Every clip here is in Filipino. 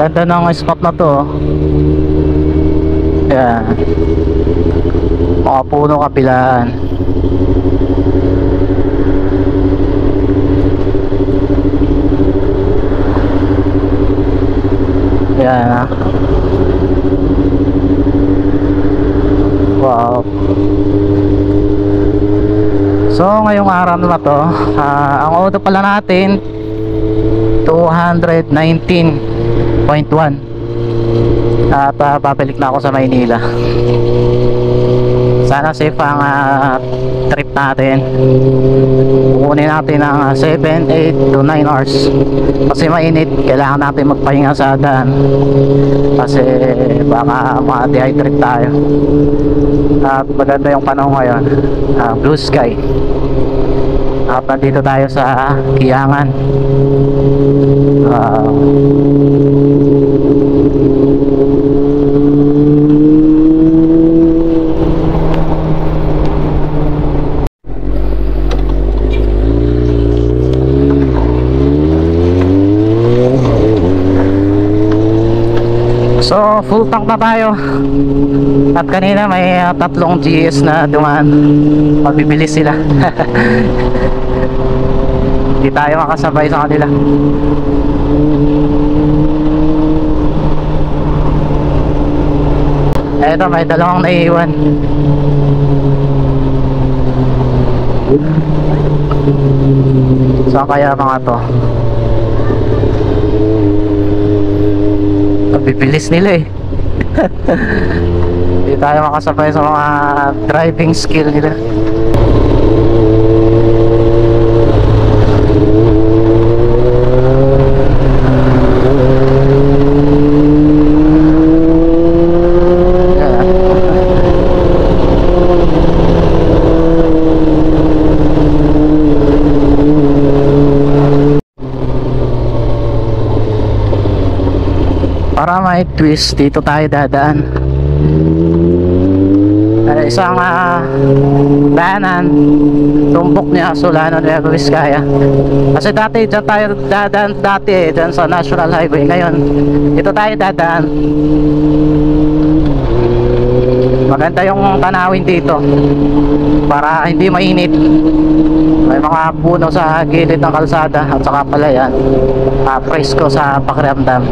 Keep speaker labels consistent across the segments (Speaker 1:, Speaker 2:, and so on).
Speaker 1: Ganda ng spot na to, oh. Yan, mga puno kabilaan. Yan, ah. Wow. So ngayong araw na to, ang auto pala natin 219.1 at babalik na ako sa Maynila. Sana safe ang trip natin. Kukunin natin ng 7, 8 to 9 hours kasi mainit, kailangan natin magpahinga sa daan kasi baka ma-dehydrate tayo. At maganda yung panahon ngayon, blue sky. At nandito tayo sa Kiangan. So full tank na tayo. At kanina may tatlong GS na dumaan. Mabibilis sila. Hindi tayo makasabay sa kanila. Eto, may dalawang naiiwan. Saan kaya mga to? Bibilis nila eh. Hindi tayo makasabay sa mga driving skill nila. Para may twist, dito tayo dadaan. Isang daanan, tumbok niya Solano, Nueva Vizcaya. Kasi dati dyan tayo dadaan dati dyan sa National Highway. Ngayon dito tayo dadaan. Maganda yung tanawin dito para hindi mainit. May mga puno sa gilid ng kalsada at saka pala yan, presko sa pakiramdam.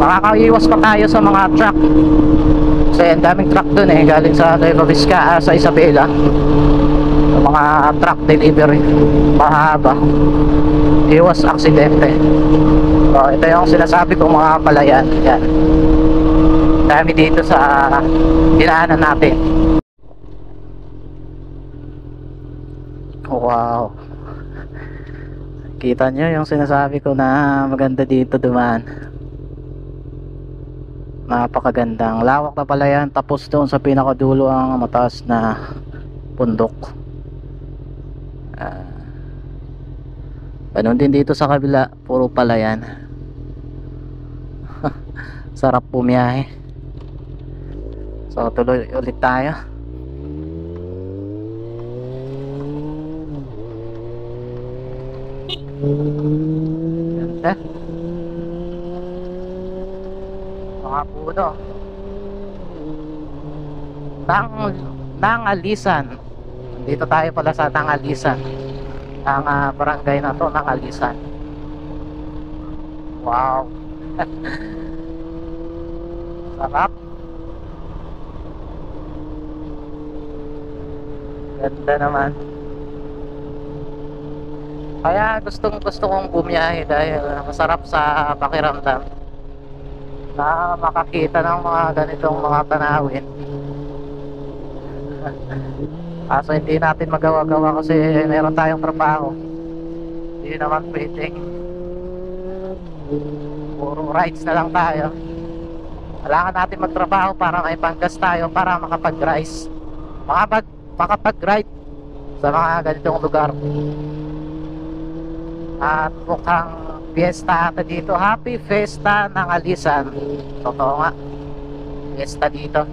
Speaker 1: Makakaiwas pa tayo sa mga truck kasi ang daming truck dun eh, galing sa Nueva Vizcaya, sa Isabela. Mga truck delivery mahaba, iwas aksidente. So ito yung sinasabi kong mga palayan. Yan, dami dito sa dinaanan natin. Wow, kita nyo yung sinasabi ko na maganda dito dumaan. Napakagandang lawak na palayan, tapos doon sa pinakadulo ang mataas na bundok. Ganun din dito sa kabila, puro palayan. Sarap pumiyahe. So tuloy ulit tayo. Ganda. Mga puno Nangalisan. Dito tayo pala sa Nangalisan. Ang barangay na to, Nangalisan. Wow. Sarap. Ganda naman. Kaya gusto kong bumiyahe dahil masarap sa pakiramdam na makakita ng mga ganitong mga tanawin. Kaso hindi natin magawa-gawa kasi meron tayong trabaho. Hindi naman pwedeng puro rides na lang tayo. Kailangan natin magtrabaho para may panggas tayo para makapag-rides, makapag-ride sa mga ganitong lugar. At mukhang fiesta ata dito. Happy Fiesta ng Alisan. Totoo nga, fiesta dito.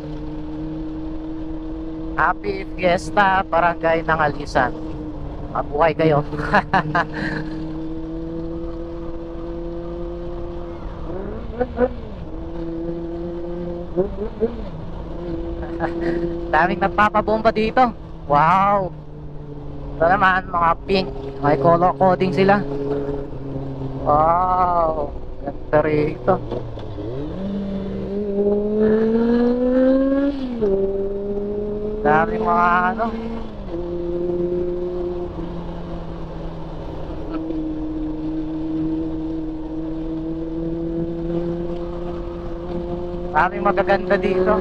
Speaker 1: Happy Fiesta Barangay Nangalisan. Mabuhay kayo. Daming nagpapabomba dito. Wow. Ito naman mga pink. May color coding sila. Wow. Ganda rito. Daming mga ano. Daming magaganda dito.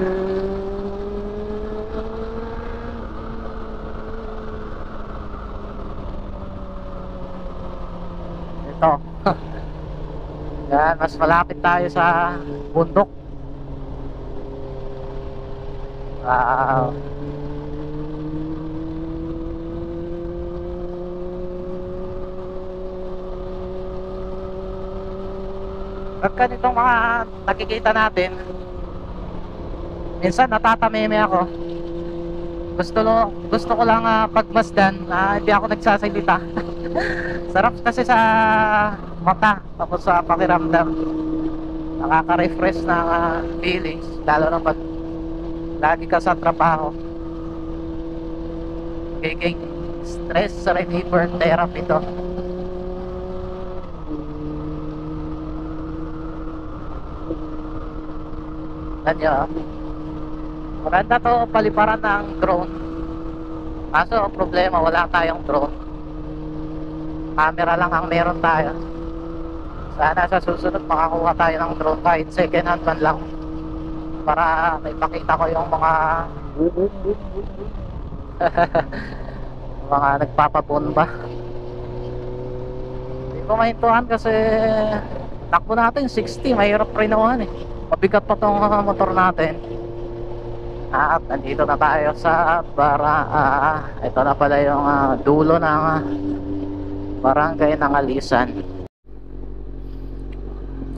Speaker 1: Ito. Yan, mas malapit tayo sa bundok. Wow. Pagka nitong mga nakikita natin, minsan natatameme ako. Gusto ko lang pagmasdan na hindi ako nagsasalita. Sarap kasi sa mata, tapos sa pakiramdam. Nakaka-refresh ng feelings, lalo na pag lagi ka sa trabaho. Giging stress reliever therapy to. Ganyan. Maganda to paliparan ng drone. Kaso ang problema, wala tayong drone. Camera lang ang meron tayo. Sana sa susunod makakuha tayo ng drone kahit second hand man lang, para maipakita ko yung mga mga nagpapabomba. Hindi ko maintuhan kasi takbo natin 60, mahirap renohan eh. Mabigat pa tong motor natin. At nandito na tayo sa ito na pala yung dulo ng Barangay Nangalisan.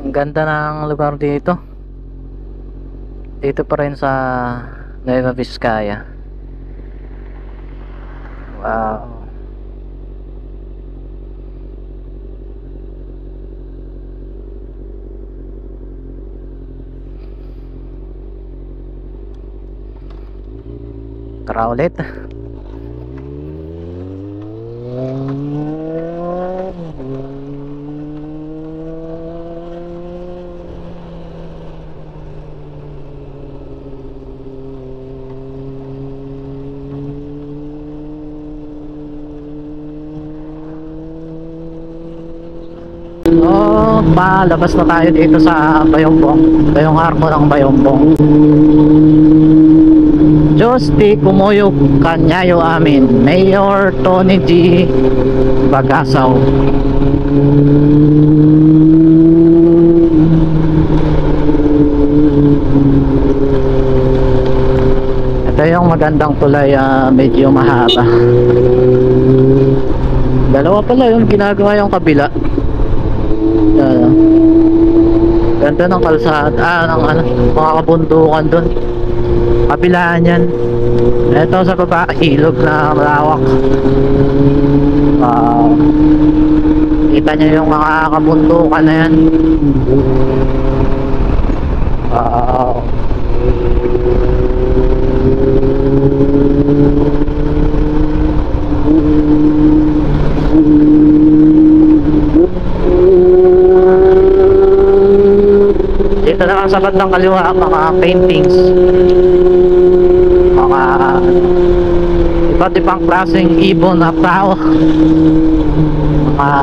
Speaker 1: Ang ganda ng lugar dito. Dito pa rin sa Nueva Vizcaya. Wow. Tara ulit. So, palabas na tayo dito sa Bayombong. Bayong Arko ng Bayombong. Diyos ti kumuyok kanyayo amin. Mayor Tony G. Bagasaw. Ito yung magandang tulay, medyo mahaba. Dalawa pala yung ginagawa yung kabila. Ganda ng kalsada, ng mga kabundukan doon. Kabilaan yan. Ito sa baba, ilog na malawak. Kita nyo yung mga kabundukan na yan. Dito naman sa bandang kaliwa ang mga paintings, mga iba't ibang klaseng ibon at tao, mga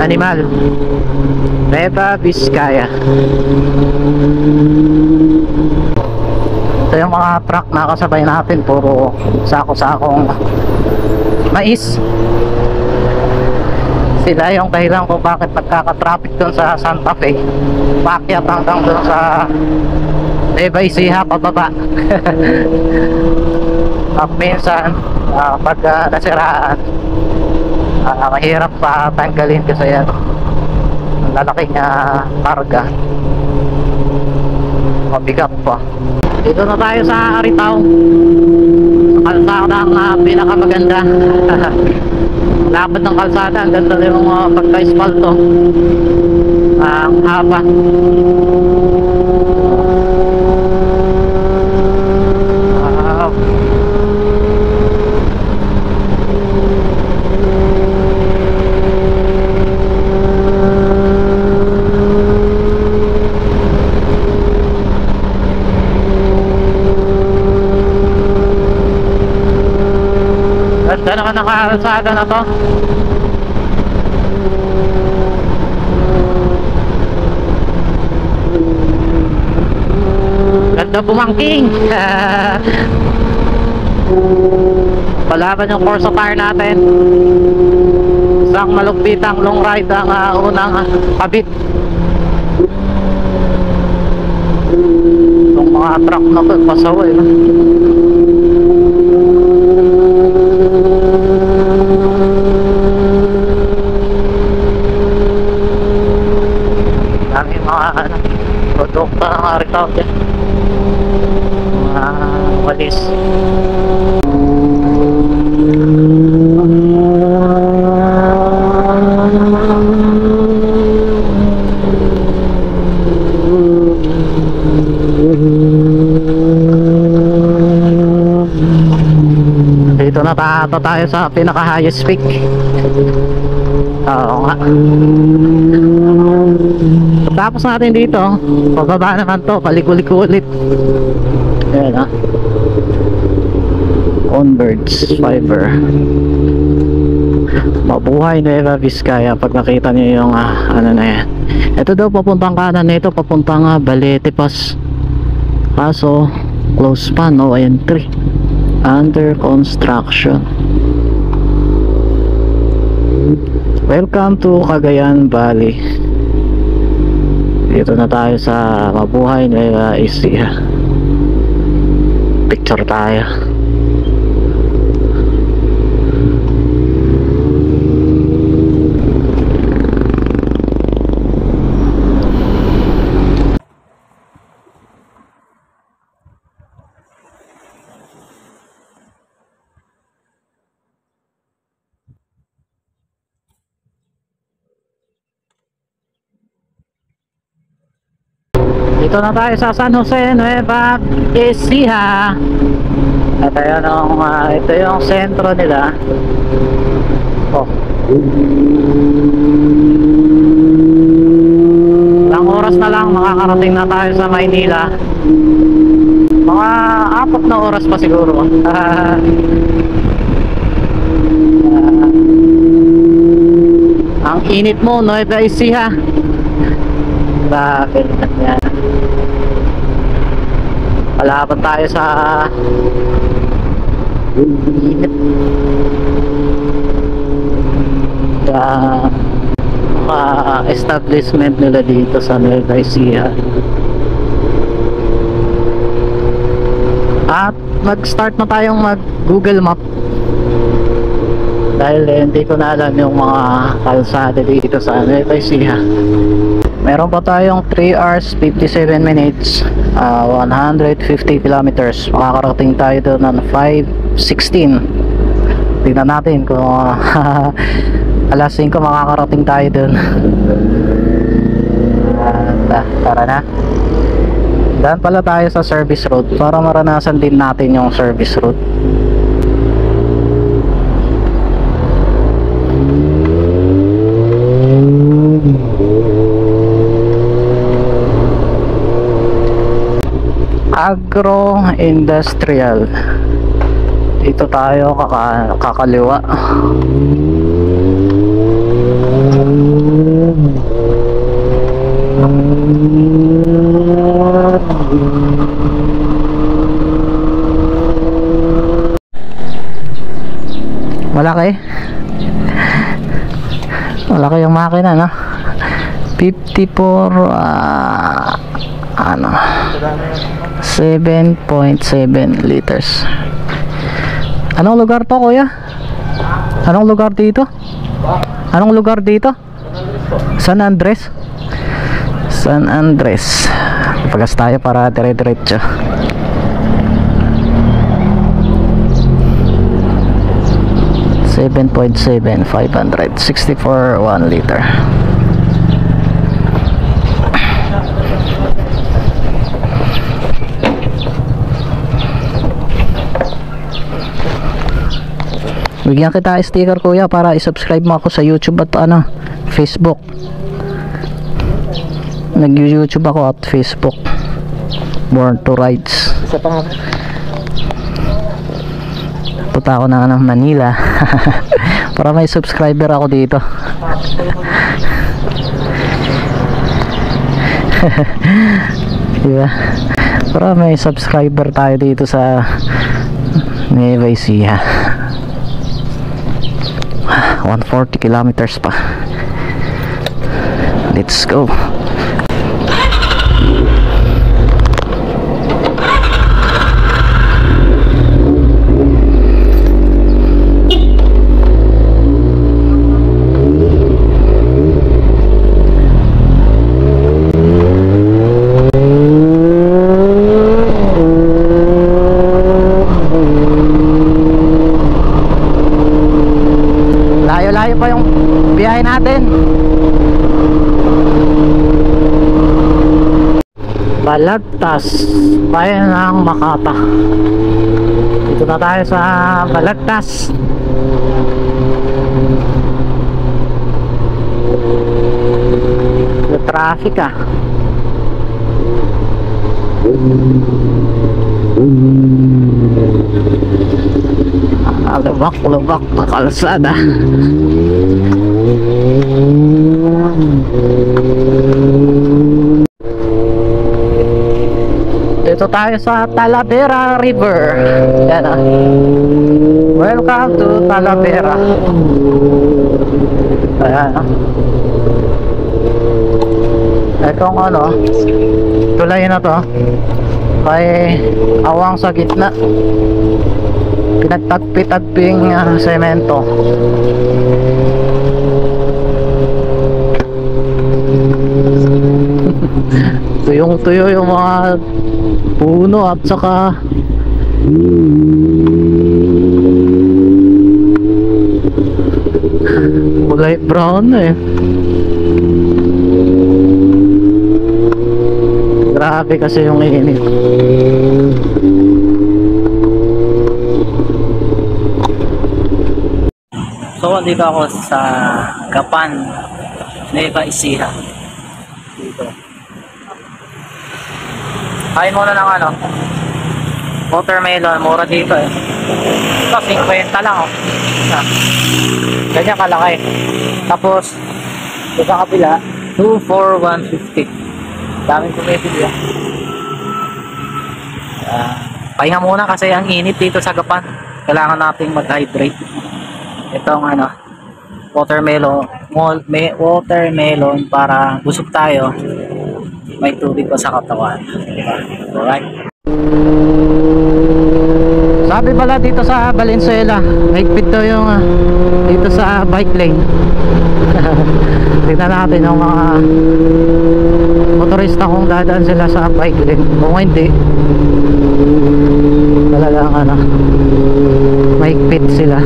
Speaker 1: animal. Nueva Vizcaya. Ito yung mga truck na kasabay natin, puro sako-sakong mais. Sila yung dahilan kung bakit nagkaka-traffic doon sa Santa Fe. Paakyat hanggang doon sa Nueva Ecija pababa. At minsan pag nasiraan, mahirap pa tanggalin kasi yan ang lalaking karga, mabigat pa. Dito na tayo sa Aritaw, sa kalsada ang pinakamaganda. Lapad ng kalsada, ang ganda na yung pagka-espalto, ang haba. Ganda naman ang kalsada na to. Ganda bumangking. Palaban yung Corsa tire natin. Isang malugpitang long ride ang unang kabit. Itong mga truck na to, pasaway na. Dami mga produkto ng Aritaw dyan, mga walis. Dito na tayo sa pinaka highest peak. Oo nga. Tapos natin dito, pababa naman to, paliko-liko ulit. Ayan ha, Converge Fiber, Mabuhay Nueva Vizcaya. Pag nakita niyo yung ano na yan, ito daw papuntang kanan nito, papuntang Balete Pass. Kaso close pa, no entry, under construction. Welcome to Cagayan Valley. Dito na tayo sa Mabuhay Nueva Ecija. Picture tayo. Dito na tayo sa San Jose Nueva Ecija. At ayan ang ito yung sentro nila. Oh. Ilang oras na lang makakarating na tayo sa Maynila. Mga 4 na oras pa siguro. Ang init mo, Nueva Ecija. Bakit yan? Palaban tayo sa init. Establishment nila dito sa Nueva Ecija. At mag-start na tayong mag-Google Map dahil hindi ko na alam yung mga kalsada dito sa Nueva Ecija. Meron pa tayong 3 hours 57 minutes, 150 kilometers. Makakarating tayo doon ng 5:16. Tingnan natin kung alas 5 makakarating tayo doon. Tara na. Daan pala tayo sa service road para maranasan din natin yung service road. Agro-industrial. Dito tayo kakaliwa. Malaki yung makina, no? 54 ano 7.7 liters. Anong lugar to, kuya? Anong lugar dito? Anong lugar dito? San Andres. San Andres. Pagas tayo para dire-diretso. 7.7, 564 1 liter. Bigyan kita sticker kuya para i-subscribe mo ako sa YouTube at Facebook. Nag-YouTube ako at Facebook. Born to Rides.
Speaker 2: Isa pa nga.
Speaker 1: Punta ako na Manila para may subscriber ako dito. Diba? Para may subscriber tayo dito sa Nueva Ecija. 140 kilometers pa. Let's go. Layo pa yung biyahe natin. Balagtas, bayan ng Makata. Dito na tayo sa Balagtas. Yung traffic lubak na kalsada. Dito tayo sa Talavera River. Yan Welcome to Talavera. Ayan Itong tulay na to, may awang sa gitna. Pinagtagpi-tagping semento. Tuyong-tuyo yung mga puno at saka kulay brown Grabe kasi yung init. So, dito ako sa Gapan, Nueva Ecija. Dito. Kain muna ng watermelon, mura dito Ito, 50 lang Ganyan kalaki. Tapos, ito sa kapila, 2 for 150. Daming kumipili pahinga muna kasi ang init dito sa Gapan. Kailangan nating mag-hydrate. Itong watermelon para busog tayo, may tubig pa sa katawan, diba? Alright. Sabi pala dito sa Valenzuela, mahigpit daw yung dito sa bike lane. Tignan natin yung mga motorista kung dadaan sila sa bike lane. Kung hindi, talagang mahigpit sila.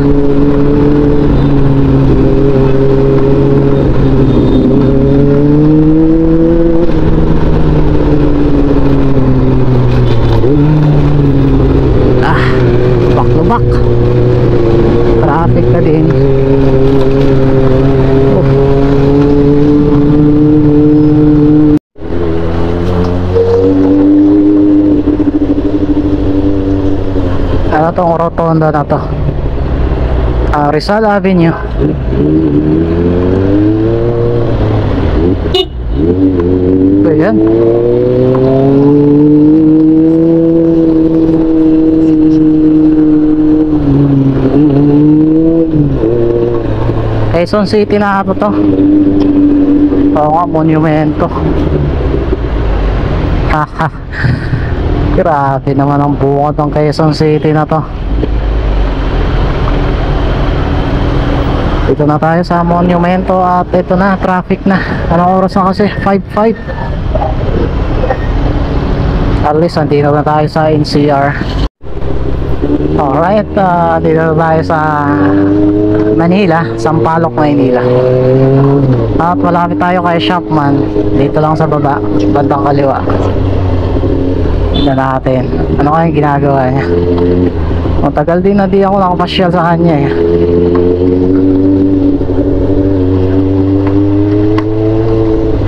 Speaker 1: Lubak traffic na din. Ano tong rotonda na to? Rizal Avenue. Ayan. Quezon City na ito to. Oo nga, monumento. Haha. Grabe naman ang bungod ng Quezon City na to. Dito na tayo sa monumento at ito na, traffic na. Anong oras na kasi? 5:05. At least andito na tayo sa NCR. Alright, dito na tayo sa Manila, Sampaloc, Manila. At malapit tayo kay Shopman. Dito lang sa baba, bandang kaliwa. Tignan natin ano kayang ginagawa niya. Matagal din na di ako nakapasyal sa kanya eh.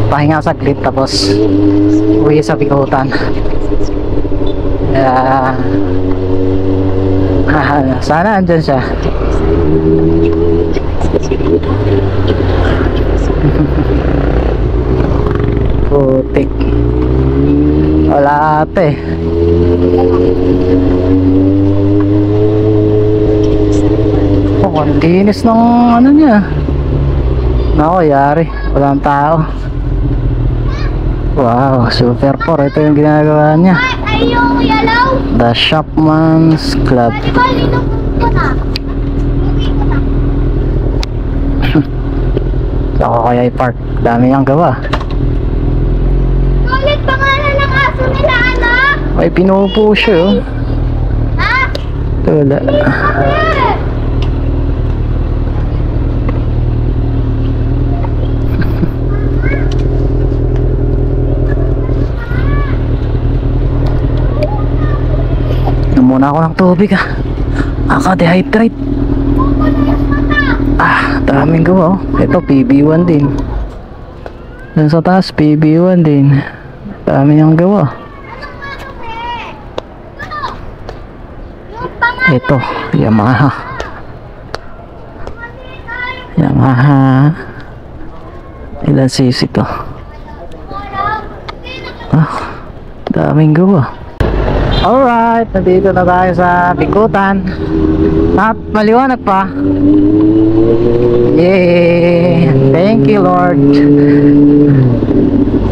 Speaker 1: Pahinga saglit tapos uwi sa Bikutan. Sana andyan siya. Putik. Wala ate. Oh, ang linis ng ano niya. Nako, yari. Walang tao. Wow, super 4. Ito yung ginagawa niya. The Shopman's Club. Ako kaya i-park. Dami niyang gawa.
Speaker 2: Ulit pangalan ng aso nila, anak?
Speaker 1: May pinupo siya oh.
Speaker 2: Ha?
Speaker 1: Ito wala. Muna ako ng tubig ah. Aka-dehydrate. Daming gawa oh. Ito PB1 din. Dun sa taas PB1 din. Dami niyang gawa. Ito Yamaha. Yamaha. Ilan cc to? Daming gawa. Alright, nandito na tayo sa Bikutan. At maliwanag pa. Yay! Thank you Lord.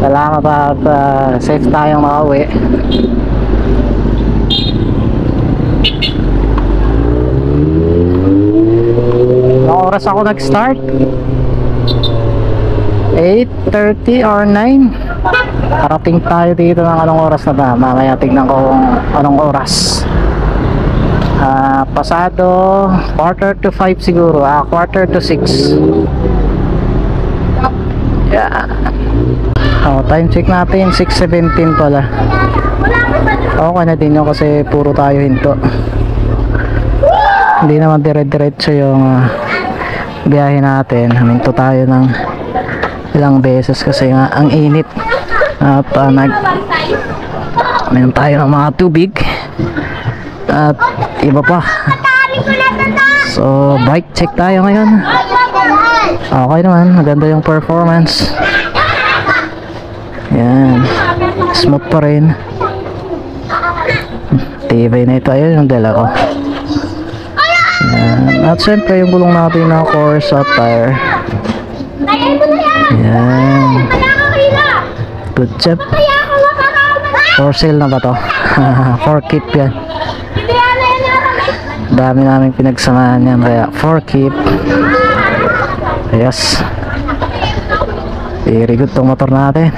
Speaker 1: Salamat at safe tayong makauwi. Anong oras ako nag-start? 8:30 or 9? Parating tayo dito ng anong oras na ba? Mamaya tignan ko kung anong oras. Pasado 4:45 siguro. 4:45. Yeah. Time check natin 6:17 pala. Okay na din yun kasi puro tayo hinto. Hindi naman dire-diretso yung biyahe natin. Huminto tayo ng ilang beses kasi nga ang init. At mayroon tayo ng mga tubig at iba pa. So bike check tayo ngayon. Okay naman, maganda yung performance. Yan, smooth pa rin. Tibay na ito. Ayun yung dala ko. Yan. At syempre yung gulong natin na Corsa tire. Yan. Good job. For sale na ba to? For keep yan. Dami namin pinagsamahan yan kaya for keep. Yes. Very good tong motor natin.